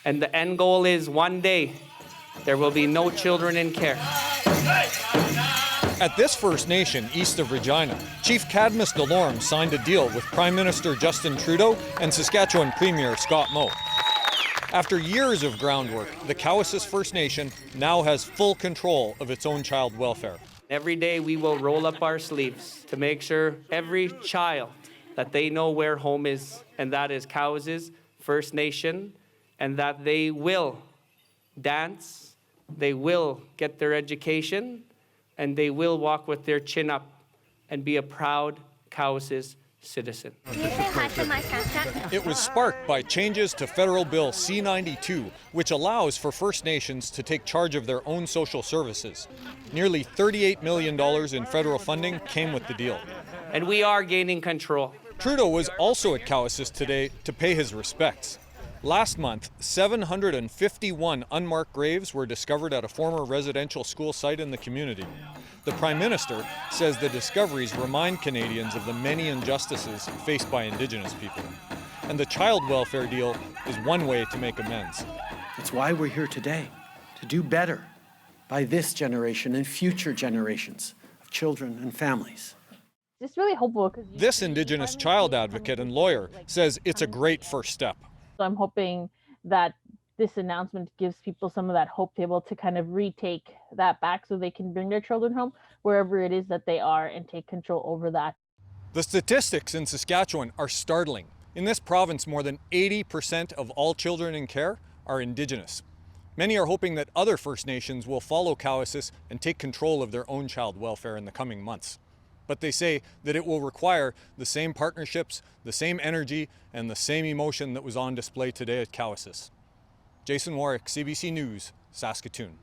And the end goal is one day there will be no children in care. At this First Nation east of Regina, Chief Cadmus Delorme signed a deal with Prime Minister Justin Trudeau and Saskatchewan Premier Scott Moe. After years of groundwork, the Cowessess First Nation now has full control of its own child welfare. Every day we will roll up our sleeves to make sure every child that they know where home is, and that is Cowessess First Nation, and that they will dance, they will get their education, and they will walk with their chin up and be a proud Cowessess citizen. Can you say hi to my Snapchat? It was sparked by changes to Federal Bill C-92, which allows for First Nations to take charge of their own social services. Nearly $38 million in federal funding came with the deal. And we are gaining control. Trudeau was also at Cowessess today to pay his respects. Last month, 751 unmarked graves were discovered at a former residential school site in the community. The Prime Minister says the discoveries remind Canadians of the many injustices faced by Indigenous people. And the child welfare deal is one way to make amends. It's why we're here today, to do better by this generation and future generations of children and families. It's really hopeful. This Indigenous child advocate and lawyer says it's a great first step. So I'm hoping that this announcement gives people some of that hope to be able to kind of retake that back so they can bring their children home wherever it is that they are and take control over that. The statistics in Saskatchewan are startling. In this province, more than 80% of all children in care are Indigenous. Many are hoping that other First Nations will follow Cowessess and take control of their own child welfare in the coming months. But they say that it will require the same partnerships, the same energy, and the same emotion that was on display today at Cowessess. Jason Warwick, CBC News, Saskatoon.